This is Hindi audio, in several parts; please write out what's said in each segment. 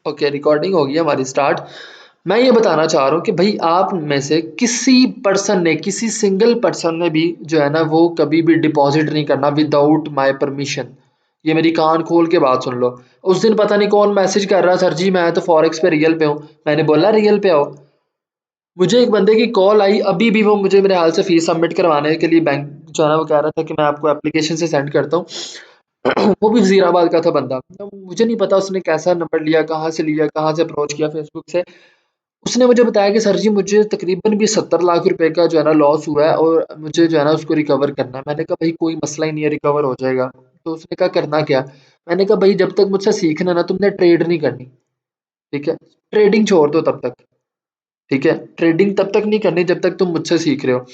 ओके, रिकॉर्डिंग होगी हमारी स्टार्ट। मैं ये बताना चाह रहा हूँ कि भाई आप में से किसी पर्सन ने, किसी सिंगल पर्सन ने भी जो है ना वो कभी भी डिपॉजिट नहीं करना विदाउट माय परमिशन। ये मेरी कान खोल के बात सुन लो। उस दिन पता नहीं कौन मैसेज कर रहा, सर जी मैं तो फॉरेक्स पे रियल पे हूँ। मैंने बोला रियल पे आओ। मुझे एक बंदे की कॉल आई, अभी भी वो मुझे मेरे हाल से फीस सबमिट करवाने के लिए बैंक जो है ना वो कह रहा था कि मैं आपको एप्लीकेशन से सेंड करता हूँ। वो भी वजीराबाद का था बंदा। तो मुझे नहीं पता उसने कैसा नंबर लिया, कहाँ से अप्रोच किया फेसबुक से। उसने मुझे बताया कि सर जी मुझे तकरीबन भी 70 लाख रुपए का जो है ना लॉस हुआ है और मुझे जो है ना उसको रिकवर करना है। मैंने कहा भाई कोई मसला ही नहीं है, रिकवर हो जाएगा। तो उसने कहा करना क्या? मैंने कहा भाई जब तक मुझसे सीखना ना तुमने ट्रेड नहीं करनी, ठीक है? ट्रेडिंग छोड़ दो तब तक, ठीक है? ट्रेडिंग तब तक नहीं करनी जब तक तुम मुझसे सीख रहे हो।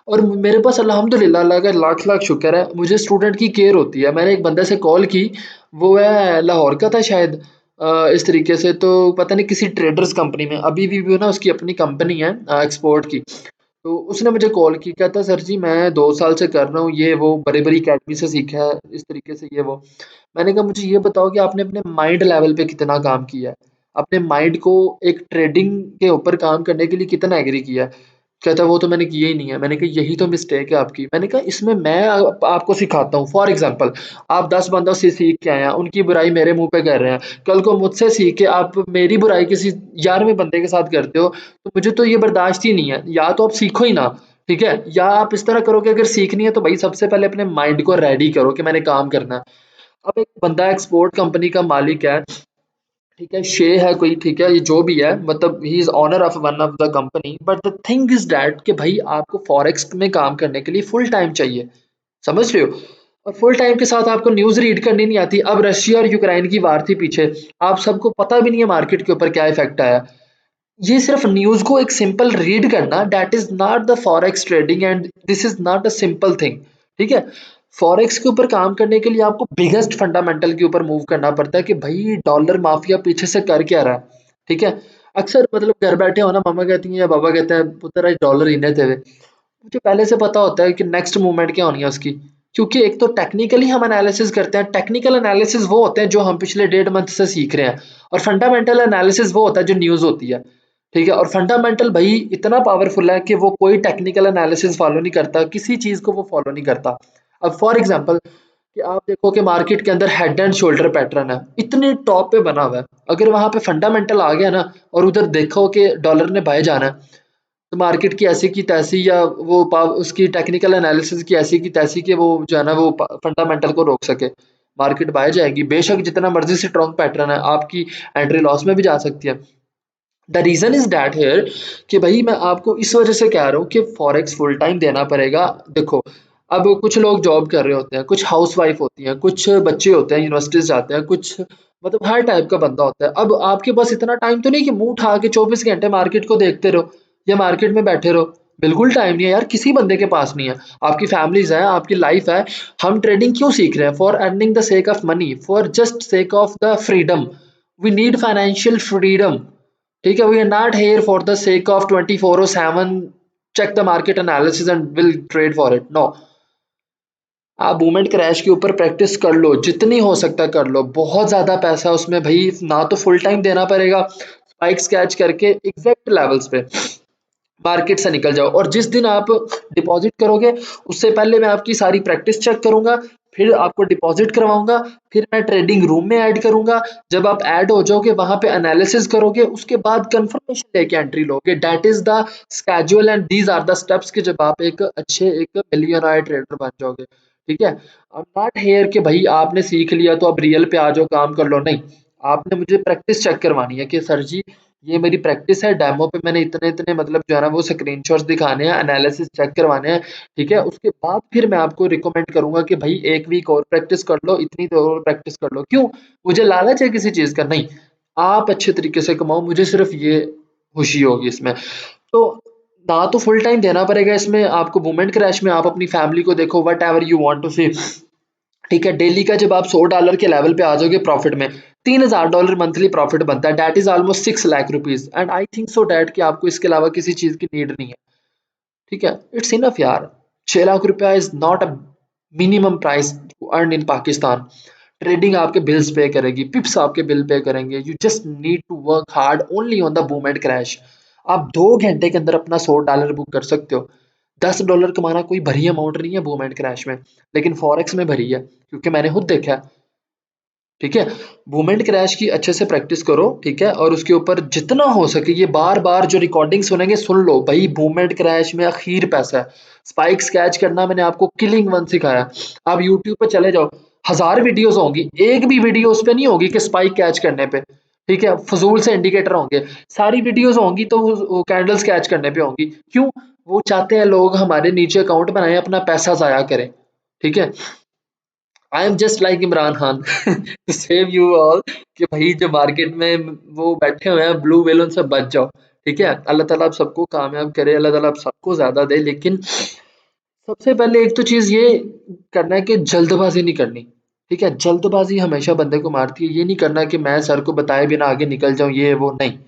और मेरे पास अल्हम्दुलिल्लाह अल्लाह का लाख लाख शुक्र है, मुझे स्टूडेंट की केयर होती है। मैंने एक बंदे से कॉल की, वो है लाहौर का था शायद। इस तरीके से तो पता नहीं किसी ट्रेडर्स कंपनी में अभी भी ना उसकी अपनी कंपनी है एक्सपोर्ट की। तो उसने मुझे कॉल की, कहता सर जी मैं 2 साल से कर रहा हूँ ये वो, बड़े बड़ी अकेडमी से सीखा है इस तरीके से ये वो। मैंने कहा मुझे ये बताओ कि आपने अपने माइंड लेवल पे कितना काम किया है, अपने माइंड को एक ट्रेडिंग के ऊपर काम करने के लिए कितना एग्री किया है? कहता वो तो मैंने किया ही नहीं है। मैंने कहा यही तो मिस्टेक है आपकी। मैंने कहा इसमें मैं आपको सिखाता हूँ। फॉर एग्जांपल आप 10 बंदों से सीख के आए हैं, उनकी बुराई मेरे मुंह पे कर रहे हैं, कल को मुझसे सीख के आप मेरी बुराई किसी 11वें बंदे के साथ करते हो, तो मुझे तो ये बर्दाश्त ही नहीं है। या तो आप सीखो ही ना, ठीक है? या आप इस तरह करो कि अगर सीखनी है तो भाई सबसे पहले अपने माइंड को रेडी करो कि मैंने काम करना है। अब एक बंदा एक्सपोर्ट कंपनी का मालिक है, ठीक है, शे है कोई, ठीक है, ये जो भी है, मतलब ही is owner of one of the company. But the thing is that कि भाई आपको फॉरेक्स में काम करने के लिए फुल टाइम चाहिए, समझ रहे हो? और फुल टाइम के साथ आपको न्यूज़ रीड करनी नहीं आती। अब रशिया और यूक्रेन की वार थी पीछे, आप सबको पता भी नहीं है मार्केट के ऊपर क्या इफेक्ट आया। ये सिर्फ न्यूज़ को एक सिंपल रीड करना, that is not the forex trading and this is not a simple thing, ठीक है? फॉरेक्स के ऊपर काम करने के लिए आपको बिगेस्ट फंडामेंटल के ऊपर मूव करना पड़ता है कि भाई डॉलर माफिया पीछे से कर क्या रहा है, ठीक है? अक्सर मतलब घर बैठे हो ना, मम्मा कहती है या पापा कहते हैं पुत्र आज डॉलर इन्हें थे, मुझे पहले से पता होता है कि नेक्स्ट मूवमेंट क्या होनी है उसकी। क्योंकि एक तो टेक्निकली हम एनालिसिस करते हैं, टेक्निकल एनालिसिस वो होते हैं जो हम पिछले 1.5 मंथ से सीख रहे हैं, और फंडामेंटल एनालिसिस वो होता है जो न्यूज़ होती है, ठीक है? और फंडामेंटल भाई इतना पावरफुल है कि वो कोई टेक्निकल एनालिसिस फॉलो नहीं करता, किसी चीज़ को वो फॉलो नहीं करता। अब फॉर एग्जांपल कि आप देखो कि मार्केट के अंदर हेड एंड शोल्डर पैटर्न है, इतने टॉप पे बना हुआ है। अगर वहां पे फंडामेंटल आ गया ना और उधर देखो कि डॉलर ने बाय जाना है, तो मार्केट की ऐसी की तैसी, या वो उसकी टेक्निकल एनालिसिस की ऐसी की तैसी कि वो जो है ना वो फंडामेंटल को रोक सके, मार्केट बाय जाएगी। बेशक जितना मर्जी से स्ट्रॉन्ग पैटर्न है, आपकी एंट्री लॉस में भी जा सकती है। The reason is that here कि भाई मैं आपको इस वजह से कह रहा हूँ कि फॉरेक्स फुल टाइम देना पड़ेगा। देखो, अब कुछ लोग जॉब कर रहे होते हैं, कुछ हाउस वाइफ होती हैं, कुछ बच्चे होते हैं यूनिवर्सिटीज जाते हैं, कुछ मतलब हर टाइप का बंदा होता है। अब आपके पास इतना टाइम तो नहीं कि मुंह उठा के 24 घंटे मार्केट को देखते रहो या मार्केट में बैठे रहो। बिल्कुल टाइम नहीं है यार, किसी बंदे के पास नहीं है। आपकी फैमिलीज है, आपकी लाइफ है। हम ट्रेडिंग क्यों सीख रहे हैं? For earning the sake of money, for just sake of the freedom. We need financial freedom, ठीक है? We are not here for the sake of 24/7 check the market analysis and will trade for it, no. आप मूवमेंट क्रैश के ऊपर प्रैक्टिस कर लो, जितनी हो सकता है कर लो। बहुत ज्यादा पैसा उसमें भाई, ना तो फुल टाइम देना पड़ेगा, स्पाइक्स कैच करके एग्जैक्ट लेवल्स पे मार्केट से निकल जाओ। और जिस दिन आप डिपॉजिट करोगे उससे पहले मैं आपकी सारी प्रैक्टिस चेक करूंगा, फिर आपको डिपॉजिट करवाऊंगा, फिर मैं ट्रेडिंग रूम में ऐड करूंगा। जब आप ऐड हो जाओगे वहां पे एनालिसिस करोगे, उसके बाद कंफर्मेशन लेके एंट्री लोगे। That is the schedule and these are the steps कि जब आप एक अच्छे एक मिलियनर ट्रेडर बन जाओगे, ठीक है? आई एम नॉट हेयर कि भाई आपने सीख लिया तो अब रियल पे आ जाओ काम कर लो, नहीं। आपने मुझे प्रैक्टिस चेक करवानी है कि सर जी ये मेरी प्रैक्टिस है, डेमो पे मैंने इतने इतने मतलब जो है ना वो स्क्रीनशॉट्स दिखाने हैं, एनालिसिस चेक करवाने हैं, ठीक है? उसके बाद फिर मैं आपको रिकमेंड करूंगा कि भाई 1 वीक और प्रैक्टिस कर लो, इतनी देर और प्रैक्टिस कर लो। क्यों? मुझे लालच है किसी चीज का? नहीं। आप अच्छे तरीके से कमाओ, मुझे सिर्फ ये खुशी होगी इसमें। तो ना तो फुल टाइम देना पड़ेगा इसमें आपको, मूवमेंट क्रैश में आप अपनी फैमिली को देखो, whatever you want to see, ठीक है? डेली का जब आप $100 के लेवल पे आ जाओगे प्रॉफिट में, $3000 मंथली प्रॉफिट बनता है, that is almost 6 lakh rupees. And I think so that कि आपको इसके अलावा किसी चीज की नीड नहीं है, ठीक है? इट्स इनफ यार। 6 लाख रुपया is not a minimum price to earn in Pakistan, trading आपके बिल्स पे करेगी, पिप्स आपके बिल पे करेंगे। You just need to work hard only on the boom and crash. आप 2 घंटे के अंदर अपना $100 बुक कर सकते हो। $10 कमाना कोई भरी अमाउंट नहीं है बूम एंड क्रैश में, लेकिन फॉरेक्स में भरी है, क्योंकि मैंने खुद देखा है। ठीक है, बूम एंड क्रैश की अच्छे से प्रैक्टिस करो, ठीक है, और उसके ऊपर जितना हो सके ये बार बार जो रिकॉर्डिंग सुनेंगे सुन लो भाई। बूम एंड क्रैश में आखिर पैसा है। स्पाइक्स कैच करना मैंने आपको किलिंग वन सिखाया। आप यूट्यूब पे चले जाओ, 1000 वीडियोस होंगी, एक भी वीडियो उस पे नहीं होगी कि स्पाइक कैच करने पे। ठीक है, फजूल से इंडिकेटर होंगे। सारी वीडियोस होंगी तो वो कैंडल्स कैच करने पे होंगी। क्यों? वो चाहते हैं लोग हमारे नीचे अकाउंट बनाए, अपना पैसा जाया करें। ठीक है, I am just like Imran Khan to save you all, कि भाई जो मार्केट में वो बैठे हुए हैं ब्लू व्हेल, उनसे बच जाओ। ठीक है, अल्लाह ताला आप सबको कामयाब करे, अल्लाह ताला आप सबको ज्यादा दे, लेकिन सबसे पहले एक तो चीज ये करना है कि जल्दबाजी नहीं करनी। ठीक है, जल्दबाजी हमेशा बंदे को मारती है। ये नहीं करना कि मैं सर को बताए बिना आगे निकल जाऊं, ये वो नहीं।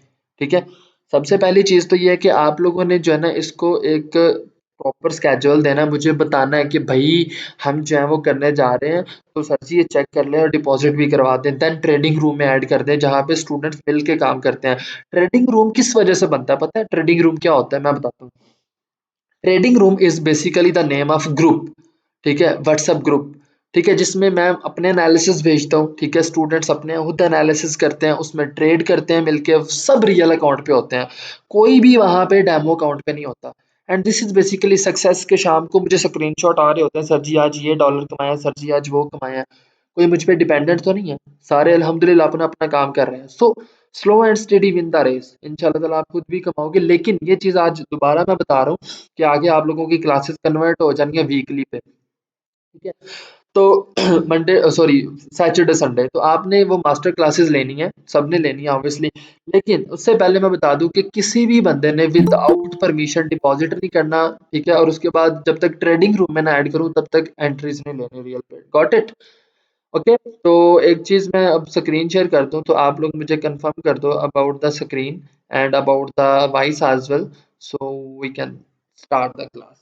ठीक है, सबसे पहली चीज तो ये है कि आप लोगों ने जो है ना इसको एक प्रॉपर स्केड्यूल देना है, मुझे बताना है कि भाई हम जो है वो करने जा रहे हैं, तो सर जी ये चेक कर लें और डिपॉजिट भी करवा दें। देन ट्रेडिंग रूम में ऐड कर दें जहाँ पे स्टूडेंट्स मिल के काम करते हैं। ट्रेडिंग रूम किस वजह से बनता है पता है? ट्रेडिंग रूम क्या होता है मैं बताता हूँ। Trading room is basically the name of group. ठीक है, व्हाट्सएप ग्रुप। ठीक है, जिसमें मैं अपने एनालिसिस भेजता हूँ। ठीक है, स्टूडेंट्स अपने खुद एनालिसिस करते हैं, उसमें ट्रेड करते हैं मिलके, सब रियल अकाउंट पे होते हैं। कोई भी वहां पे डेमो अकाउंट पे नहीं होता। And this is basically success के शाम को मुझे स्क्रीनशॉट आ रहे होते हैं, सर जी आज ये डॉलर कमाया, सर जी आज वो कमाया। कोई मुझ पे डिपेंडेंट तो नहीं है, सारे अल्हम्दुलिल्लाह अपना अपना काम कर रहे हैं। So slow and steady win the race. इंशाल्लाह ताला आप खुद भी कमाओगे। लेकिन ये चीज आज दोबारा मैं बता रहा हूँ कि आगे आप लोगों की क्लासेस कन्वर्ट हो जानी है वीकली पे। ठीक है, तो मंडे सॉरी सैटरडे संडे तो आपने वो मास्टर क्लासेस लेनी है, सबने लेनी है ऑब्वियसली। लेकिन उससे पहले मैं बता दूं कि किसी भी बंदे ने विदाउट परमिशन डिपॉजिट नहीं करना। ठीक है, और उसके बाद जब तक ट्रेडिंग रूम में ना ऐड करूं तब तक एंट्रीज नहीं लेनी रियल पे। Got it? ओके, तो एक चीज मैं अब स्क्रीन शेयर कर दूं तो आप लोग मुझे कंफर्म कर दो about the screen and about the voice as well, so we can start the class.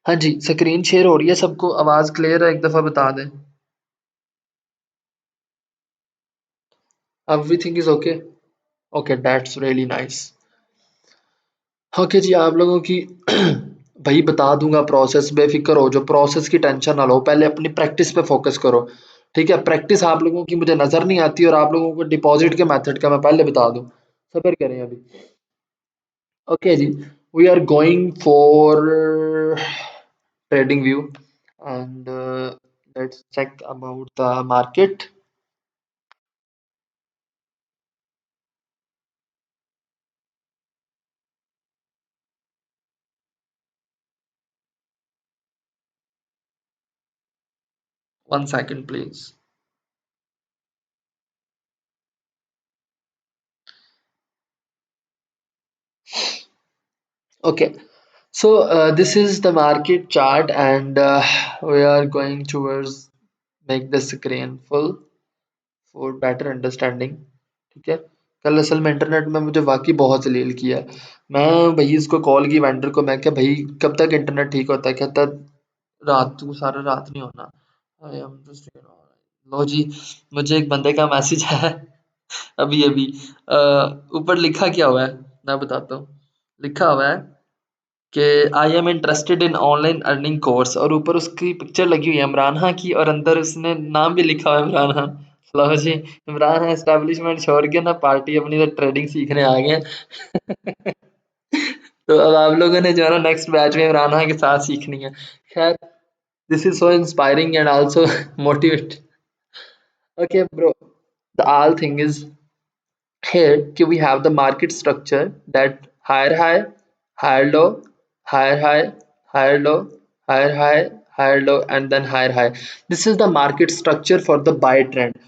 हाँ जी, स्क्रीन शेयर हो रही है सबको? आवाज क्लियर है? एक दफा बता दें। Everything is okay? Okay, that's really nice. Okay ji, आप लोगों की भाई बता दूंगा प्रोसेस, बेफिक्र हो, जो प्रोसेस की टेंशन ना लो, पहले अपनी प्रैक्टिस पे फोकस करो। ठीक है, प्रैक्टिस आप लोगों की मुझे नजर नहीं आती, और आप लोगों को डिपॉजिट के मेथड का मैं पहले बता दूं। सब्र करें अभी। ओके जी, we are going for trading view and let's check about the market. 1 second please. Okay, so this is the market chart, and we are going towards make the screen full for better understanding. ठीक है, कल असल में इंटरनेट में मुझे वाकई बहुत जलील किया है। मैं भाई इसको कॉल की वेंडर को, मैं क्या भाई कब तक इंटरनेट ठीक होता है? कहता रात को, सारा रात नहीं होना। आई एम जस्ट, लो जी, मुझे एक बंदे का मैसेज है अभी अभी। ऊपर लिखा क्या हुआ है मैं बताता हूँ। लिखा हुआ है कि I am interested in online earning course, और ऊपर उसकी पिक्चर लगी हुई है इमरान खान की, और अंदर उसने नाम भी लिखा हुआ है इमरान खान। लो जी, इमरान खान एस्टेब्लिशमेंट छोड़ के ना पार्टी अपनी तो ट्रेडिंग सीखने आ गए हैं। तो अब आप लोगों ने जो है ना नेक्स्ट बैच में इमरान खान के साथ सीखनी है। खैर, this is so inspiring and also motivate. Okay bro, the all thing is here we have the market structure that higher high, higher low, higher high, higher low, higher high, higher low, and then higher high. This is the market structure for the buy trend.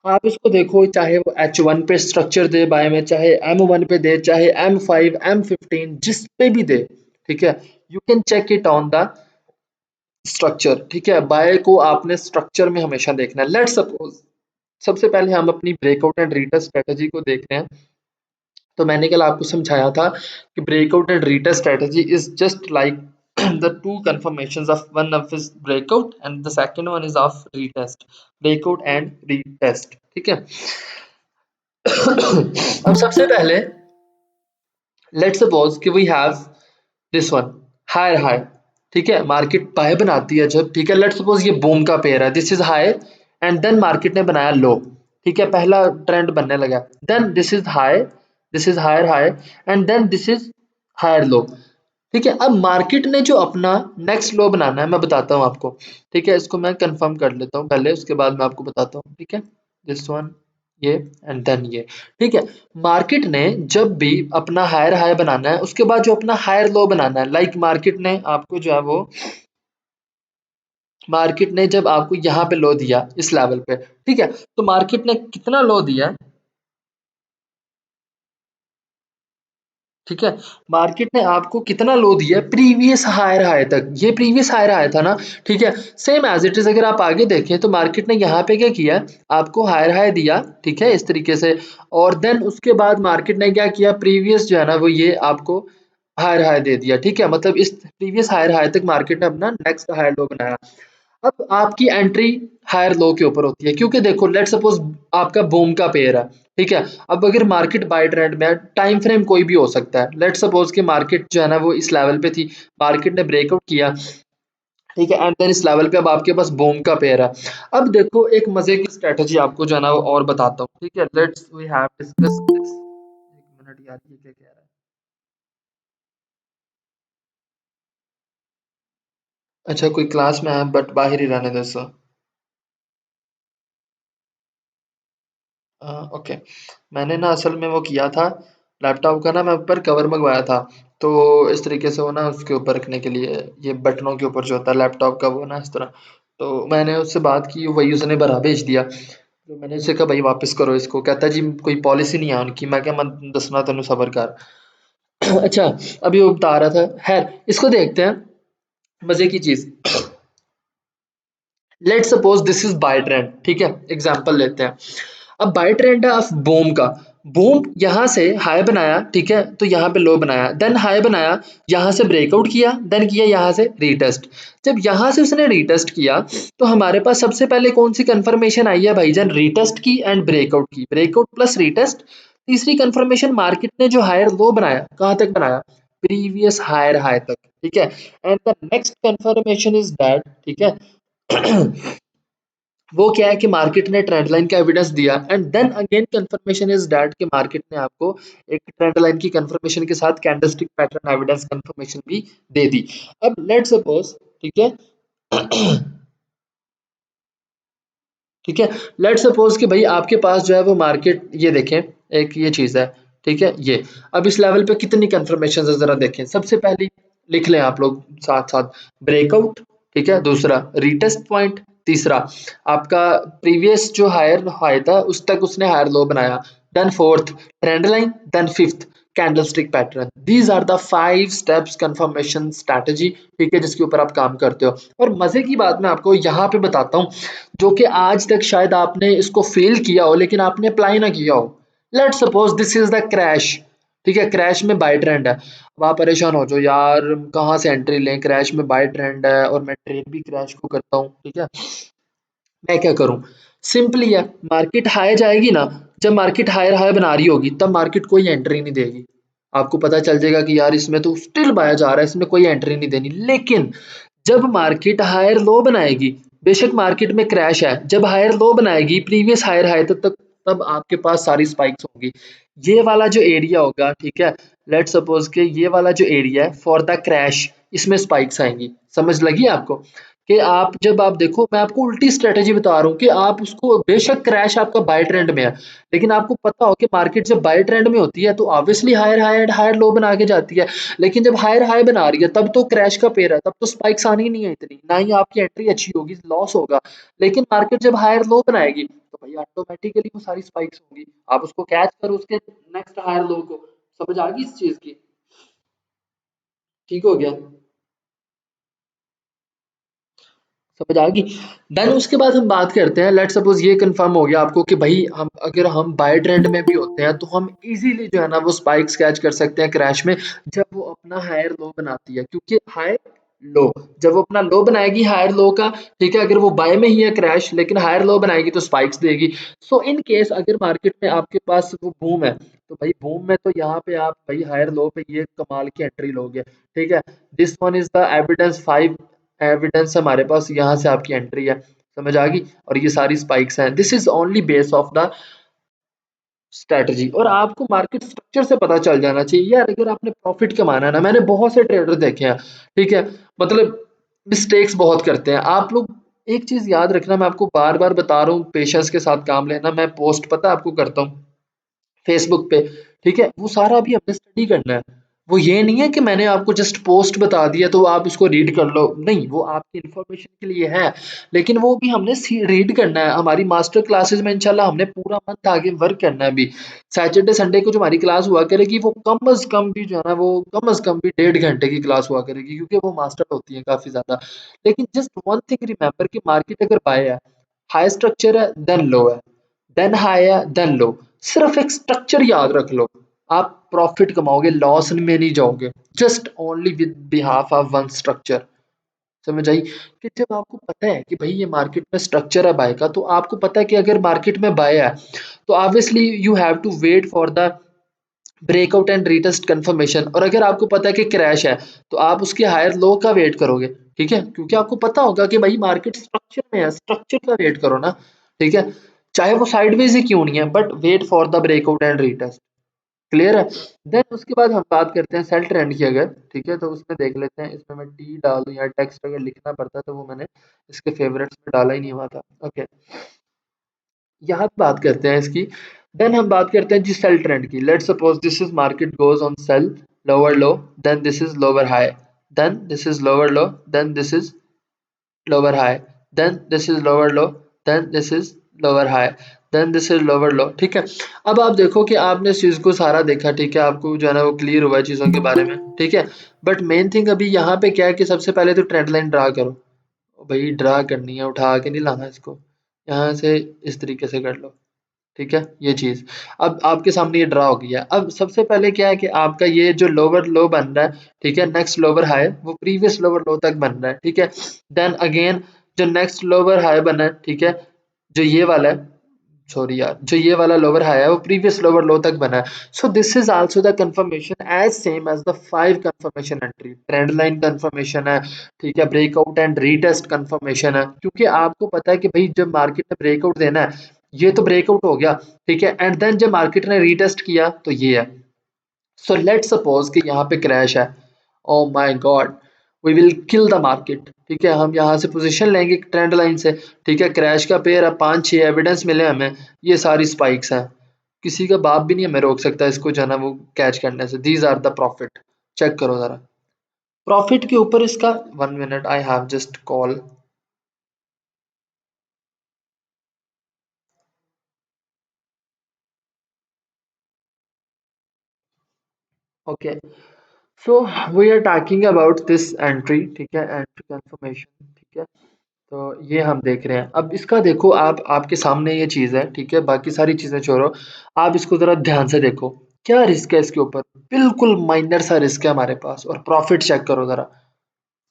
आप इसको देखो, चाहे वो H1 पे स्ट्रक्चर दे बाय में, चाहे M1 पे दे, चाहे M5 M15 जिस पे भी दे। ठीक है, you can check it on the structure. ठीक है, बाय को आपने स्ट्रक्चर में हमेशा देखना है। लेट्स सपोज सबसे पहले हम अपनी ब्रेकआउट एंड रिटेस्ट स्ट्रेटजी को देखते हैं। तो मैंने कल आपको समझाया था कि breakout and retest strategy is just like the two confirmations of one of is breakout and the second one is of retest, breakout and retest, ठीक है। अब सबसे पहले लेट्स सपोज कि we have this one higher high, ठीक है, मार्केट बाय बनाती है जब, ठीक है, लेट्स सपोज ये बूम का पेयर है, this is higher and then market ने बनाया लो, ठीक है, पहला ट्रेंड बनने लगा, then this is high, this is higher high and then this is higher low, ठीक है। अब मार्केट ने जो अपना नेक्स्ट लो बनाना है मैं बताता हूँ आपको, ठीक है, इसको मैं कंफर्म कर लेता हूँ पहले, उसके बाद मैं आपको बताता हूँ, ठीक है, दिस वन, ये एंड देन ये, ठीक है। मार्केट ने जब भी अपना हायर हाई बनाना है उसके बाद जो अपना हायर लो बनाना है, लाइक मार्केट ने आपको जो है वो, मार्केट ने जब आपको यहाँ पे लो दिया इस लेवल पे, ठीक है, तो मार्केट ने कितना लो दिया है, ठीक है, मार्केट ने आपको कितना लो दिया है प्रीवियस हायर हाई तक, ये प्रीवियस हायर हाई था ना, ठीक है, सेम एज इट इज अगर आप आगे देखें तो मार्केट ने यहाँ पे क्या किया, आपको हायर हाई दिया, ठीक है, इस तरीके से, और देन उसके बाद मार्केट ने क्या किया, प्रीवियस जो है ना वो ये आपको हायर हाई दे दिया, ठीक है, मतलब इस प्रीवियस हायर हाई तक मार्केट ने अपना नेक्स्ट हायर लो बनाया। अब आपकी एंट्री हायर लो के ऊपर होती है, क्योंकि देखो लेट सपोज आपका बूम का पेयर है, ठीक है, अब अगर मार्केट बाय ट्रेंड में है, टाइम फ्रेम कोई भी हो सकता है, लेट सपोज कि मार्केट जो है ना वो इस लेवल पे थी, मार्केट ने ब्रेकआउट किया, ठीक है, एंड देन इस लेवल पे अब आपके पास बूम का पेयर है। अब देखो एक मजे की स्ट्रेटजी आपको जो है ना वो और बताता हूँ, ठीक है, let's we have discuss this, एक मिनट यार ये क्या कह रहा है, अच्छा कोई क्लास में है बट बाहर ही रहने दो सर। ओके, मैंने ना असल में वो किया था, लैपटॉप का ना मैं ऊपर कवर मंगवाया था, तो इस तरीके से वो ना उसके ऊपर रखने के लिए, ये बटनों के ऊपर जो होता है लैपटॉप का वो ना इस तरह, तो मैंने उससे बात की, वही उसने भरा भेज दिया, तो मैंने उससे कहा भाई वापस करो इसको, कहता जी कोई पॉलिसी नहीं है उनकी, मैं क्या मैं दसना तेन सबर कर। अच्छा, अभी वो बता रहा था, खैर इसको देखते हैं, मजे की चीज, let suppose this is by trend, ठीक है, एग्जांपल लेते हैं, अब बाय ट्रेंड है ऑफ बूम का, बूम यहाँ से हाई बनाया, ठीक है, तो यहाँ पे लो बनाया, देन हाई बनाया, यहाँ से ब्रेकआउट किया, देन किया यहाँ से रीटेस्ट, जब यहाँ से उसने रीटेस्ट किया तो हमारे पास सबसे पहले कौन सी कंफर्मेशन आई है भाईजान, रीटेस्ट की एंड ब्रेकआउट की, ब्रेकआउट प्लस रीटेस्ट, तीसरी कंफर्मेशन मार्केट ने जो हायर लो बनाया कहाँ तक बनाया, प्रीवियस हायर हाई तक, ठीक है, and the next confirmation is that, ठीक है, वो क्या है कि मार्केट ने ट्रेंड लाइन का एविडेंस दिया and then again confirmation is that कि मार्केट ने आपको एक ट्रेंड लाइन की कंफर्मेशन के साथ कैंडलस्टिक पैटर्न एविडेंस कंफर्मेशन भी दे दी। अब लेट सपोज, ठीक है, ठीक है, लेट सपोज कि भाई आपके पास जो है वो मार्केट ये देखें, एक ये चीज है, ठीक है, ये अब इस लेवल पे कितनी कंफर्मेशन है जरा देखें, सबसे पहली लिख लें आप लोग साथ साथ, ब्रेकआउट, ठीक है, दूसरा रीटेस्ट पॉइंट, तीसरा आपका प्रीवियस जो हायर हाई था उस तक उसने हायर लो बनाया, then fourth trend line, then fifth candlestick pattern, these are the 5 steps confirmation strategy, ठीक है, जिसके ऊपर आप काम करते हो। और मजे की बात मैं आपको यहाँ पे बताता हूँ, जो कि आज तक शायद आपने इसको फेल किया हो लेकिन आपने अप्लाई ना किया हो, let suppose this is the crash, ठीक है, क्रैश में बाय ट्रेंड है, अब आप परेशान हो जाओ यार कहाँ से एंट्री लें, क्रैश में बाय ट्रेंड है और मैं ट्रेड भी क्रैश को करता हूँ, ठीक है, मैं क्या करूँ, सिंपली है, मार्केट हाई जाएगी ना, जब मार्केट हायर हाई बना रही होगी तब मार्केट कोई एंट्री नहीं देगी, आपको पता चल जाएगा कि यार इसमें तो स्टिल बाया जा रहा है, इसमें कोई एंट्री नहीं देनी, लेकिन जब मार्केट हायर लो बनाएगी, बेशक मार्केट में क्रैश है, जब हायर लो बनाएगी प्रीवियस हायर हाई तब तब आपके पास सारी स्पाइक्स होंगी, ये वाला जो एरिया होगा, ठीक है, लेट सपोज के ये वाला जो एरिया है फॉर द क्रैश, इसमें स्पाइक्स आएंगी, समझ लगी आपको, कि आप जब आप देखो मैं आपको उल्टी स्ट्रेटेजी बता रहा हूँ कि आप उसको, बेशक क्रैश आपका बाय ट्रेंड में है लेकिन आपको पता हो कि मार्केट जब बाय ट्रेंड में होती है तो obviously higher higher higher low बना के जाती है, लेकिन जब हायर हाई बना रही है तब तो क्रैश का पेयर है, तब तो स्पाइक्स आनी ही नहीं है इतनी, ना ही आपकी एंट्री अच्छी होगी, लॉस होगा, लेकिन मार्केट जब हायर लो बनाएगी तो भाई ऑटोमेटिकली वो सारी स्पाइक्स होंगी, आप उसको कैच करो उसके नेक्स्ट हायर लो को, समझ आ गई इस चीज की, ठीक हो गया, समझ आ गई। देन उसके बाद हम बात करते हैं, लेट्स सपोज ये कंफर्म हो गया आपको कि भाई हम अगर हम बाय ट्रेंड में भी होते हैं तो हम इजीली जो है ना वो स्पाइक्स कैच कर सकते हैं क्रैश में, जब वो अपना हायर लो बनाती है, क्योंकि हाई लो, जब वो अपना लो बनाएगी हायर लो का, ठीक है, अगर वो बाय में ही है क्रैश लेकिन हायर लो बनाएगी तो स्पाइक्स देगी। सो इन केस अगर मार्केट में आपके पास वो बूम है, तो भाई बूम में तो यहाँ पे आप भाई हायर लो पे ये कमाल की एंट्री लोगे, ठीक है। This one is the evidence, 5 evidence हमारे पास, यहाँ से आपकी एंट्री है, समझ आ गई। और ये सारी स्पाइक्स हैं, this is only base of the strategy. और आपको मार्केट स्ट्रक्चर से पता चल जाना चाहिए यार, अगर आपने प्रॉफिट कमाना है ना, मैंने बहुत से ट्रेडर देखे हैं, ठीक है, मतलब मिस्टेक्स बहुत करते हैं आप लोग। एक चीज याद रखना, मैं आपको बार बार बता रहा हूँ, पेशेंस के साथ काम लेना। मैं पोस्ट पता है आपको करता हूँ फेसबुक पे, ठीक है, वो सारा अभी हमने स्टडी करना है। वो ये नहीं है कि मैंने आपको जस्ट पोस्ट बता दिया तो आप उसको रीड कर लो, नहीं, वो आपकी इंफॉर्मेशन के लिए है, लेकिन वो भी हमने रीड करना है। हमारी मास्टर क्लासेस में इंशाल्लाह हमने पूरा मंथ आगे वर्क करना है। अभी सैटरडे संडे को जो हमारी क्लास हुआ करेगी वो कम अज कम भी जो है ना वो कम अज कम भी 1.5 घंटे की क्लास हुआ करेगी, क्योंकि वो मास्टर होती है काफी ज्यादा। लेकिन जस्ट वन थिंग रिमेंबर कि मार्केट अगर बाय है, हाई स्ट्रक्चर है, देन लो है, देन हाई है, देन लो, सिर्फ एक स्ट्रक्चर याद रख लो, आप प्रॉफिट कमाओगे, लॉस में नहीं जाओगे, just only with behalf of one structure. समझ आई। कि जब आपको पता है कि भाई ये मार्केट में स्ट्रक्चर है बाय का, तो आपको पता है कि अगर मार्केट में बाय है तो obviously you have to wait for the breakout and retest confirmation. और अगर आपको पता है कि क्रैश है तो आप उसके हायर लो का वेट करोगे, ठीक है, क्योंकि आपको पता होगा कि भाई मार्केट स्ट्रक्चर में है, स्ट्रक्चर का वेट करो ना, ठीक है, चाहे वो साइडवेज ही क्यों नहीं है, but wait for the breakout and retest. Clear है। देन उसके बाद हम बात करते हैं सेल ट्रेंड की, अगर ठीक है तो उसमें देख लेते हैं, इसमें मैं टी डाल दूं या टेक्स्ट अगर लिखना पड़ता तो वो मैंने इसके फेवरेट्स में डाला ही नहीं हुआ था। ओके, यहाँ पे बात करते हैं इसकी। देन हम बात करते हैं जी सेल ट्रेंड की। Let's suppose this is market goes on sell, lower low, then this is lower high, then this is lower low, then this is lower high, then this is lower low, then this is lower high, then this is lower low, ठीक है। अब आप देखो कि आपने इस चीज को सारा देखा, ठीक है, आपको जो है ना वो क्लियर हुआ है चीजों के बारे में, ठीक है। बट मेन थिंग अभी यहाँ पे क्या है कि सबसे पहले तो ट्रेंड लाइन ड्रा करो। भाई ड्रा करनी है, उठा के नहीं लाना इसको, यहाँ से इस तरीके से कर लो, ठीक है, ये चीज अब आपके सामने ये ड्रा हो गया। अब सबसे पहले क्या है कि आपका ये जो लोअर लो बन रहा है, ठीक है, नेक्स्ट लोअर हाई वो प्रीवियस लोअर लो तक बन रहा है, ठीक है। देन अगेन जो नेक्स्ट लोअर हाई बना है, ठीक है, जो ये वाला है, सॉरी यार, जो ये वाला लोअर हाई है वो प्रीवियस लोअर लो तक बना है। So this is also the confirmation as same as the 5 confirmation entry, trend line confirmation है, ठीक है, ब्रेकआउट एंड रीटेस्ट कंफर्मेशन है, क्योंकि आपको पता है कि भाई जब मार्केट ने ब्रेकआउट देना है, ये तो ब्रेकआउट हो गया, ठीक है, एंड देन जब मार्केट ने रीटेस्ट किया तो ये है। सो लेट्स सपोज कि यहाँ पे क्रैश है, oh my god, we will kill the market, ठीक है, हम यहाँ से पोजीशन लेंगे ट्रेंड लाइन से, ठीक है, क्रैश का पेयर है, 5-6 एविडेंस मिले हमें, ये सारी स्पाइक्स हैं, किसी का बाप भी नहीं हमें रोक सकता इसको जो है ना वो कैच करने से। These are the profit, check करो जरा प्रॉफिट के ऊपर इसका। 1 minute, I have just call. Okay, so we are talking about this entry, ठीक है, एंट्री कंफर्मेशन, ठीक है। तो ये हम देख रहे हैं, अब इसका देखो आप, आपके सामने ये चीज़ है, ठीक है, बाकी सारी चीज़ें छोड़ो, आप इसको ज़रा ध्यान से देखो, क्या रिस्क है इसके ऊपर, बिल्कुल माइनर सा रिस्क है हमारे पास, और प्रॉफिट चेक करो ज़रा,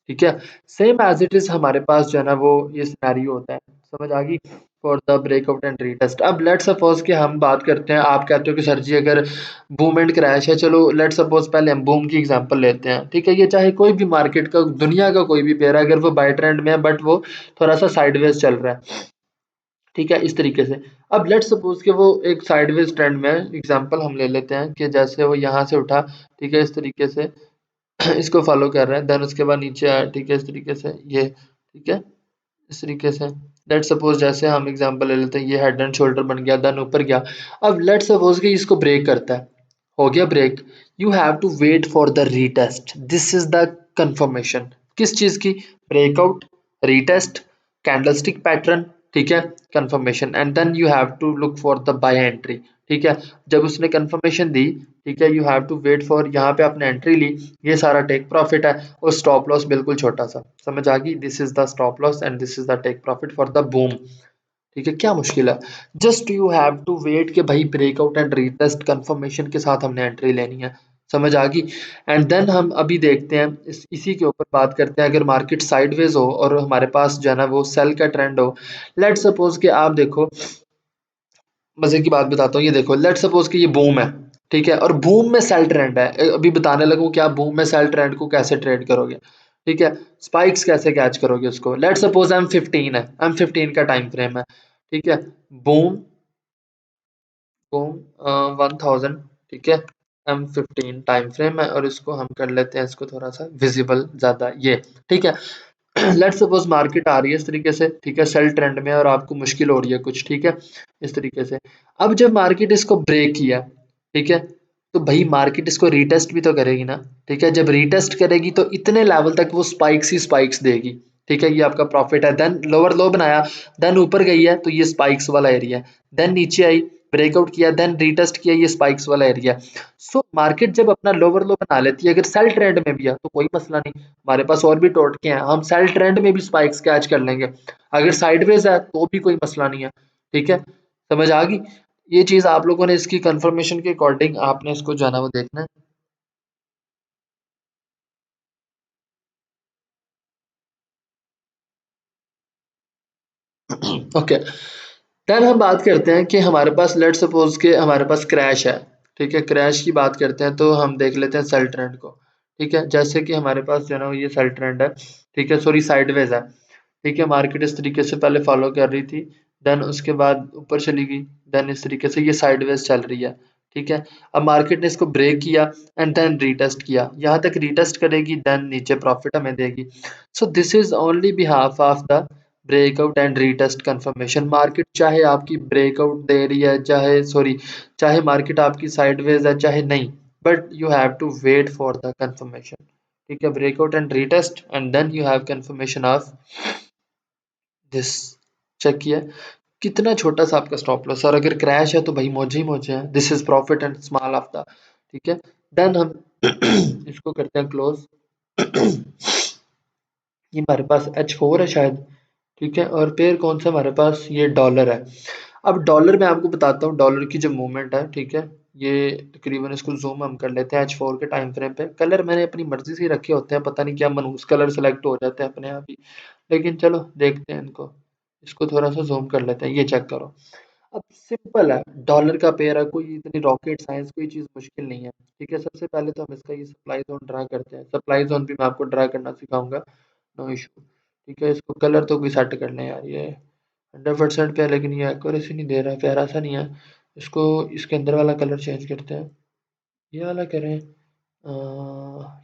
ठीक है, सेम एज इट इज हमारे पास जो है ना वो ये सिनेरियो होता है, समझ आ गई, for the breakout and retest. अब लेट सपोज कि हम बात करते हैं, आप कहते हो कि सर जी अगर बूम एंड क्रैश है, चलो लेट सपोज पहले हम बूम की एग्जांपल लेते हैं, ठीक है, ये चाहे कोई भी मार्केट का दुनिया का कोई भी पेयर है, अगर वो बाय ट्रेंड में है बट वो थोड़ा सा साइडवेज चल रहा है, ठीक है, इस तरीके से। अब लेट सपोज कि वो एक साइडवेज ट्रेंड में है, एग्जांपल हम ले लेते हैं कि जैसे वो यहाँ से उठा, ठीक है, इस तरीके से इसको फॉलो कर रहा है, देन उसके बाद नीचे आया, ठीक है, इस तरीके से ये, ठीक है, इस तरीके से। लेट सपोज जैसे हम एग्जांपल ले लेते हैं, ये हेड एंड शोल्डर बन गया, देन ऊपर गया। अब लेट सपोज कि इसको ब्रेक करता है, हो गया break, you have to wait for the retest, this is the confirmation किस चीज की, ब्रेकआउट, रीटेस्ट, कैंडलस्टिक पैटर्न, ठीक है, confirmation, and then you have to look for the buy entry. ठीक है, जब उसने कंफर्मेशन दी, ठीक है, you have to wait for, यहाँ पे आपने एंट्री ली, ये सारा टेक प्रॉफिट है, और स्टॉप लॉस बिल्कुल छोटा सा, समझ आ गई? This is the stop loss and this is the take profit for the boom. ठीक है, क्या मुश्किल है? Just you have to wait कि भाई ब्रेकआउट एंड रीटेस्ट कंफर्मेशन के साथ हमने एंट्री लेनी है, समझ आ गई? एंड देन हम अभी देखते हैं, इसी के ऊपर बात करते हैं। अगर मार्केट साइडवेज हो और हमारे पास जो है ना वो सेल का ट्रेंड हो, लेट सपोज कि आप देखो, मजे की बात बताता हूँ, ये देखो, लेट सपोज कि ये बूम है, ठीक है, और बूम में सेल ट्रेंड है। अभी बताने लगूं कि आप बूम में सेल ट्रेंड को कैसे ट्रेड करोगे, ठीक है, स्पाइक्स कैसे कैच करोगे उसको। लेट सपोज M15 है, M15 का टाइम फ्रेम है, ठीक है, बूम बूम 1000, ठीक है, M15 टाइम फ्रेम है, और इसको हम कर लेते हैं, इसको थोड़ा सा विजिबल ज्यादा, ये ठीक है। लेट्स सपोज मार्केट आ रही है इस तरीके से, ठीक है, सेल ट्रेंड में, और आपको मुश्किल हो रही है कुछ, ठीक है, इस तरीके से। अब जब मार्केट इसको ब्रेक किया, ठीक है, तो भाई मार्केट इसको रीटेस्ट भी तो करेगी ना, ठीक है, जब रीटेस्ट करेगी तो इतने लेवल तक वो स्पाइक्स ही स्पाइक्स देगी, ठीक है, ये आपका प्रॉफिट है। देन लोअर लो बनाया, देन ऊपर गई है तो ये स्पाइक्स वाला एरिया है, देन नीचे आई, ब्रेकआउट किया, देन रीटेस्ट किया, ये स्पाइक्स वाला एरिया। सो मार्केट जब अपना लोअर लो बना लेती है, अगर सेल ट्रेंड में भी है तो कोई मसला नहीं, हमारे पास और भी टोटके हैं, हम सेल ट्रेंड में भी स्पाइक्स कैच कर लेंगे। अगर साइडवेज है तो भी कोई मसला नहीं है, ठीक है, समझ आ गई? ये चीज आप लोगों ने इसकी कंफर्मेशन के अकॉर्डिंग आपने इसको जो है ना वो देखना है। ओके, देन हम बात करते हैं कि हमारे पास, लेट सपोज के हमारे पास क्रैश है, ठीक है, क्रैश की बात करते हैं, तो हम देख लेते हैं सेल ट्रेंड को, ठीक है, जैसे कि हमारे पास जो है ना ये सेल ट्रेंड है, ठीक है, सॉरी साइडवेज है, ठीक है, मार्केट इस तरीके से पहले फॉलो कर रही थी, देन उसके बाद ऊपर चली गई, देन इस तरीके से ये साइडवेज चल रही है, ठीक है। अब मार्केट ने इसको ब्रेक किया एंड देन रीटेस्ट किया, यहाँ तक रीटेस्ट करेगी, देन नीचे प्रॉफिट हमें देगी। सो this is only behalf of the breakout and retest confirmation. Market चाहे आपकी ब्रेकआउट दे रही है, चाहे सॉरी, चाहे मार्केट आपकी साइडवेज है, चाहे नहीं, but you have to wait for the confirmation, ठीक है, breakout and retest, and then you have confirmation of this. Check किया कितना छोटा सा आपका स्टॉप लॉस, और अगर क्रैश है तो भाई मौजे ही मौजे हैं, this is profit and small of the, ठीक है। देन हम इसको करते हैं क्लोज। ये हमारे पास H4 है शायद, ठीक है, और पेयर कौन सा हमारे पास, ये डॉलर है। अब डॉलर में आपको बताता हूँ डॉलर की जो मूवमेंट है, ठीक है, ये तकरीबन इसको जूम हम कर लेते हैं H4 के टाइम फ्रेम पे। कलर मैंने अपनी मर्जी से ही रखे होते हैं, पता नहीं क्या मनहूस कलर सेलेक्ट हो जाते हैं अपने आप ही, लेकिन चलो देखते हैं इनको, इसको थोड़ा सा जूम कर लेते हैं, ये चेक करो। अब सिंपल है, डॉलर का पेयर है, कोई इतनी रॉकेट साइंस कोई चीज़ मुश्किल नहीं है, ठीक है। सबसे पहले तो हम इसका ये सप्लाई जोन ड्रा करते हैं, सप्लाई जोन भी मैं आपको ड्रा करना सिखाऊंगा, नो इशू, ठीक है। इसको कलर तो कोई सेट कर लें यार, ये 100% पे है, लेकिन ये एक्यूरेसी नहीं दे रहा, प्यारा सा नहीं है। इसको इसके अंदर वाला कलर चेंज करते हैं, ये वाला करें,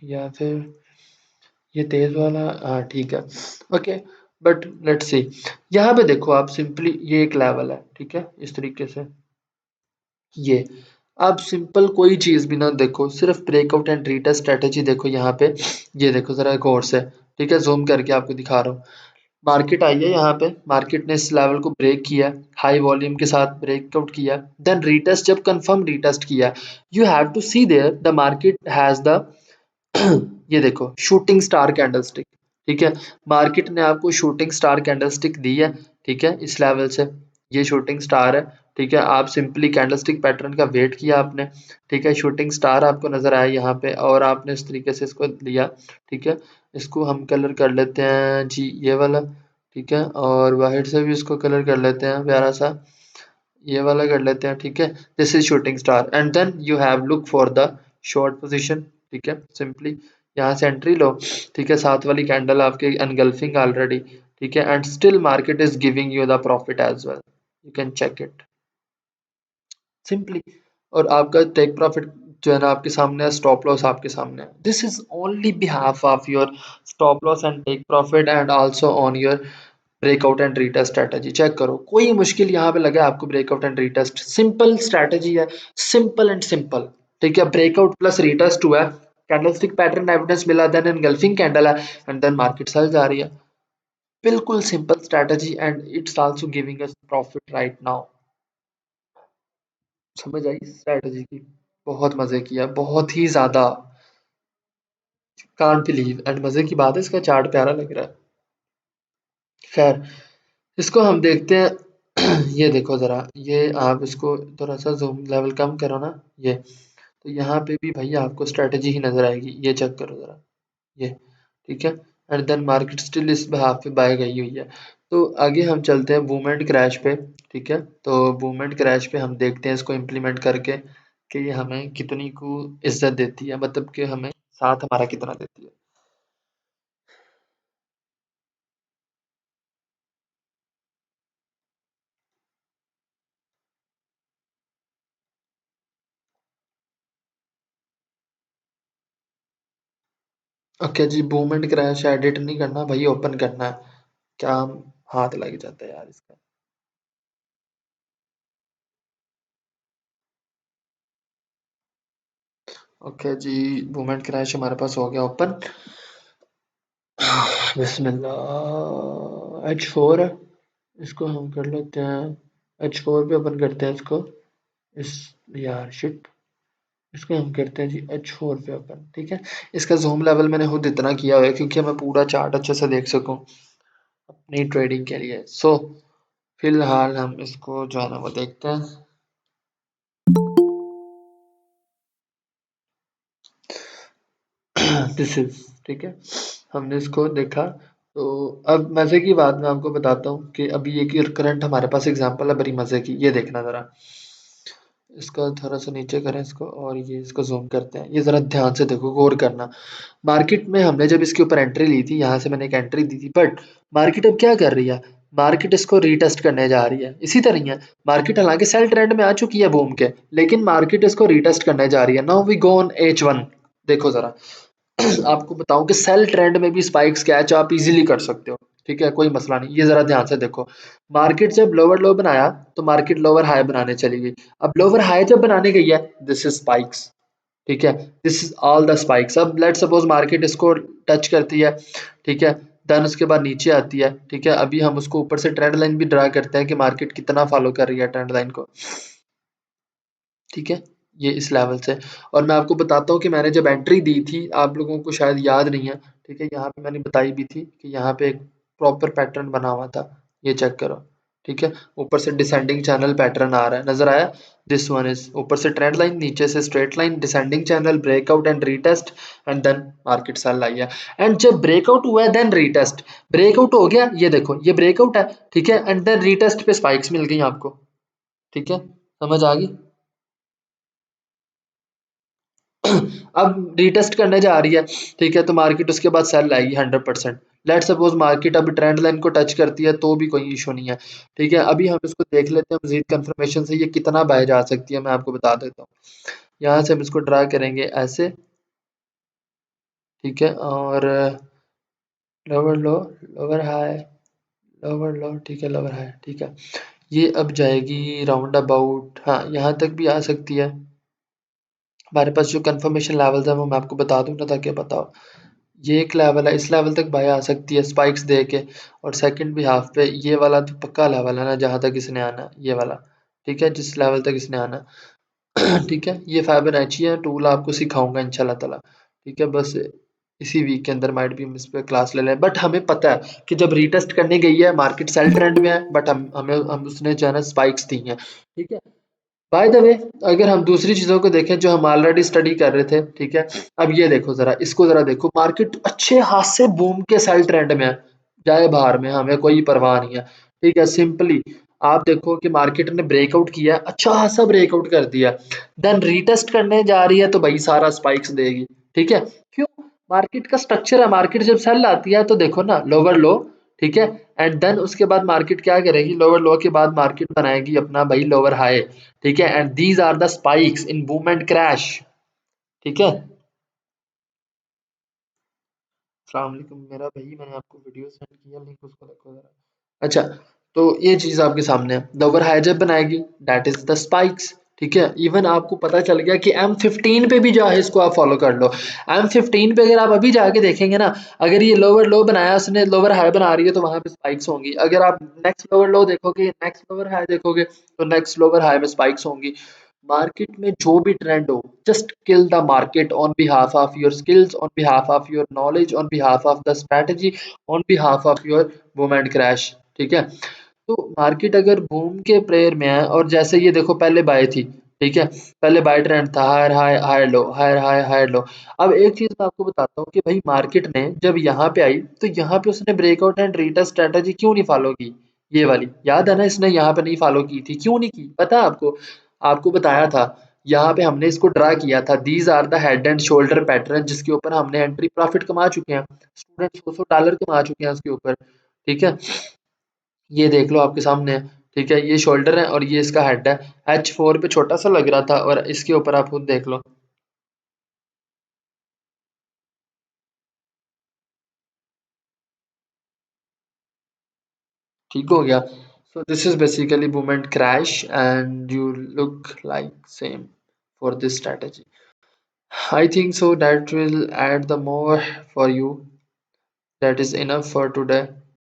या फिर ये तेज वाला, हाँ ठीक है, ओके। बट लेट्स सी, यहाँ पे देखो आप सिंपली, ये एक लेवल है, ठीक है, इस तरीके से, ये आप सिंपल कोई चीज भी ना देखो, सिर्फ ब्रेकआउट एंड रीटेस्ट स्ट्रेटेजी देखो यहाँ पे, ये देखो जरा गौर से, ठीक है, जूम करके आपको दिखा रहा हूँ। मार्केट आई है यहाँ पे, मार्केट ने इस लेवल को ब्रेक किया, हाई वॉल्यूम के साथ ब्रेकआउट किया, देन रीटेस्ट, जब कंफर्म रीटेस्ट किया, you have to see there the market has the ये देखो शूटिंग स्टार कैंडलस्टिक, ठीक है, मार्केट ने आपको शूटिंग स्टार कैंडलस्टिक दी है, ठीक है, इस लेवल से, ये शूटिंग स्टार है, ठीक है। आप सिंपली कैंडलस्टिक पैटर्न का वेट किया आपने, ठीक है, शूटिंग स्टार आपको नजर आया यहाँ पे, और आपने इस तरीके से इसको लिया, ठीक है। इसको हम कलर कर लेते हैं जी, ये वाला, ठीक है, और बाहर से भी इसको कलर कर लेते हैं प्यारा सा, ये वाला कर लेते हैं, ठीक है। This is shooting star, and then you have look for the short position, ठीक है, सिंपली यहाँ से एंट्री लो, ठीक है, साथ वाली कैंडल आपके अनगल्फिंग ऑलरेडी, ठीक है, and still market is giving you the profit as well, you can check it simply. और आपका टेक प्रॉफिट जो है ना आपके सामने है, स्टॉप लॉस आपके सामने है, this is only behalf of your stop loss and take profit, and also on your breakout and retest strategy. Check करो कोई मुश्किल यहाँ पे लगा आपको, breakout and retest simple strategy है, सिंपल एंड सिंपल, ठीक है। ब्रेकआउट प्लस रीटेस्ट हुआ है, कैंडलस्टिक पैटर्न एविडेंस मिला, देन एनगल्फिंग कैंडल है, एंड देन मार्केट सेल जा रही है, बिल्कुल simple strategy and it's also giving us profit right now. समझ आई स्ट्रैटेजी की? बहुत मजे किया, बहुत ही ज्यादा। कांट बिलीव, एंड मजे की बात है इसका चार्ट प्यारा लग रहा है। खैर, इसको हम देखते हैं। ये देखो जरा, ये आप इसको थोड़ा सा जूम लेवल कम करो ना, ये तो यहाँ पे भी भैया आपको स्ट्रेटजी ही नजर आएगी, ये चेक करो जरा, ये ठीक है। एंड देन मार्केट स्टिल इस हाफ पे बाय गई हुई है। तो आगे हम चलते हैं बूम एंड क्रैश पे। ठीक है, तो बूम एंड क्रैश पे हम देखते हैं इसको इम्प्लीमेंट करके कि ये हमें कितनी को इज्जत देती है, मतलब कि हमें साथ हमारा कितना देती है। ओके जी, बूम एंड क्रैश एडिट नहीं करना भाई, ओपन करना है। क्या हाथ लग जाता है यार इसका। ओके जी, बूम एंड क्रैश हमारे पास हो गया ओपन। बिस्मिल्लाह, H4 है, इसको हम कर लेते हैं। H4 पे ओपन करते हैं इसको। इस यार शिट, इसको हम करते हैं जी H4 पे ओपन। ठीक है, इसका जूम लेवल मैंने खुद इतना किया हुआ है क्योंकि मैं पूरा चार्ट अच्छे से देख सकूं अपनी ट्रेडिंग के लिए। सो फिलहाल हम इसको जो है ना वो देखते हैं। दिस इज ठीक है, हमने इसको देखा। तो अब मजे की बात मैं आपको बताता हूँ कि अभी ये करंट हमारे पास एग्जांपल है बड़ी मजे की, ये देखना जरा। इसका थोड़ा सा नीचे करें इसको, और ये इसको जूम करते हैं, ये जरा ध्यान से देखो, गौर करना। मार्केट में हमने जब इसके ऊपर एंट्री ली थी, यहाँ से मैंने एक एंट्री दी थी, बट मार्केट अब क्या कर रही है? मार्केट इसको रीटेस्ट करने जा रही है, इसी तरह ही है। मार्केट हालांकि सेल ट्रेंड में आ चुकी है बूम के, लेकिन मार्केट इसको रीटेस्ट करने जा रही है। Now we go on H1। देखो जरा, आपको बताऊं कि सेल ट्रेंड में भी स्पाइक्स कैच आप इजीली कर सकते हो। ठीक है, कोई मसला नहीं। ये जरा ध्यान से देखो, मार्केट जब लोअर लो बनाया तो मार्केट लोअर हाई बनाने चली गई। अब लोअर हाई जब बनाने गई है, दिस इज स्पाइक्स। ठीक है, this is all the spikes. अब लेट सपोज मार्केट इसको टच करती है, ठीक है, देन उसके बाद नीचे आती है। ठीक है, अभी हम उसको ऊपर से ट्रेंड लाइन भी ड्रा करते हैं कि मार्केट कितना फॉलो कर रही है ट्रेंड लाइन को। ठीक है, ये इस लेवल से। और मैं आपको बताता हूँ कि मैंने जब एंट्री दी थी, आप लोगों को शायद याद नहीं है। ठीक है, यहाँ पे मैंने बताई भी थी कि यहाँ पे एक प्रॉपर पैटर्न बना हुआ था, ये चेक करो। ठीक है, ऊपर से डिसेंडिंग चैनल पैटर्न आ रहा है, नजर आया? दिस वन इज ऊपर से ट्रेंड लाइन, नीचे से straight line, descending channel, breakout and retest, and then market sell आई है। एंड जब ब्रेकआउट हुआ है देन रीटेस्ट, ब्रेकआउट हो गया, ये देखो ये ब्रेकआउट है। ठीक है, एंड देन रीटेस्ट पे स्पाइक्स मिल गई आपको। ठीक है, समझ आ गई? अब रीटेस्ट करने जा रही है, ठीक है, तो मार्केट उसके बाद सेल आएगी 100%। लेट सपोज मार्केट अब ट्रेंड लाइन को टच करती है तो भी कोई इशू नहीं है। ठीक है, अभी हम इसको देख लेते हैं मजीद कंफर्मेशन से, ये कितना बाय जा सकती है मैं आपको बता देता हूँ। यहाँ से हम इसको ड्रा करेंगे ऐसे। ठीक है, और लोअर लो, लोअर हाई, लोअर लो, ठीक है, लोअर हाई, ठीक है। ये अब जाएगी राउंड अबाउट, हाँ यहाँ तक भी आ सकती है। हमारे पास जो कंफर्मेशन लेवल्स है वो मैं आपको बता दूं ना, ताकि पता हो। ये एक लेवल है, इस लेवल तक बाय आ सकती है स्पाइक्स दे के। और सेकंड भी हाफ पे ये वाला तो पक्का लेवल है ना, जहाँ तक इसने आना है ये वाला। ठीक है, जिस लेवल तक इसने आना है। ठीक है, ये फाइबोनाची है टूल, आपको सिखाऊंगा इंशाल्लाह ताला। ठीक है, बस इसी वीक के अंदर माइट भी हम इस पे क्लास ले लें। बट हमें पता है कि जब रीटेस्ट करने गई है मार्केट सेल ट्रेंड में है, बट हम उसने जो है ना स्पाइक्स दी हैं। ठीक है, बाय द वे, अगर हम दूसरी चीजों को देखें जो हम ऑलरेडी स्टडी कर रहे थे, ठीक है, अब ये देखो जरा, इसको जरा देखो, मार्केट अच्छे हाथ से बूम के सेल ट्रेंड में है, जाए बाहर में, हमें कोई परवाह नहीं है। ठीक है, सिंपली आप देखो कि मार्केट ने ब्रेकआउट किया, अच्छा खासा ब्रेकआउट कर दिया, देन रीटेस्ट करने जा रही है तो भाई सारा स्पाइक्स देगी। ठीक है, क्यों? मार्केट का स्ट्रक्चर है, मार्केट जब सेल आती है तो देखो ना, लोअर लो, ठीक है, एंड देन उसके बाद मार्केट क्या करेगी, लोअर लो के बाद मार्केट बनाएगी अपना भाई लोअर हाई। ठीक है, and these are the spikes in boom and crash. ठीक है, अस्सलाम वालेकुम मेरा भाई, मैंने आपको वीडियो सेंड किया, लिंक उसको देखो जरा। अच्छा, तो ये चीज आपके सामने है, लोअर हाई जब बनाएगी दैट इज द स्पाइक्स। ठीक है, इवन आपको पता चल गया कि M15 पे भी जो है इसको आप फॉलो कर लो। M15 पे अगर आप अभी जाके देखेंगे ना, अगर ये लोअर लो बनाया उसने, लोअर हाई बना रही है तो वहां पे स्पाइक्स होंगी। अगर आप नेक्स्ट लोअर लो देखोगे, नेक्स्ट लोअर हाई देखोगे, तो नेक्स्ट लोअर हाई में स्पाइक्स होंगी। मार्केट में जो भी ट्रेंड हो, just kill the market on behalf of your skills, on behalf of your knowledge, on behalf of the strategy, on behalf of your boom and crash. ठीक है, तो मार्केट अगर बूम के प्रेयर में है, और जैसे ये देखो पहले बाय थी, ठीक है, पहले बाय ट्रेंड था, higher high higher low, higher high higher low. अब एक चीज मैं आपको बताता हूँ कि भाई मार्केट ने जब यहाँ पे आई तो यहाँ पे उसने ब्रेकआउट एंड रीटेस्ट स्ट्रेटजी क्यों नहीं फॉलो की? ये वाली याद है ना, इसने यहाँ पे नहीं फॉलो की थी, क्यों नहीं की पता है आपको? आपको बताया था, यहाँ पे हमने इसको ड्रा किया था, these are the head and shoulder pattern, जिसके ऊपर हमने एंट्री प्रॉफिट कमा चुके हैं, स्टूडेंट $100 कमा चुके हैं उसके ऊपर। ठीक है, ये देख लो आपके सामने है। ठीक है, ये शोल्डर है और ये इसका हेड है। H4 पे छोटा सा लग रहा था और इसके ऊपर आप खुद देख लो। ठीक हो गया। So this is basically movement crash and you look like same for this strategy. I think so that will add the more for you. That is enough for today.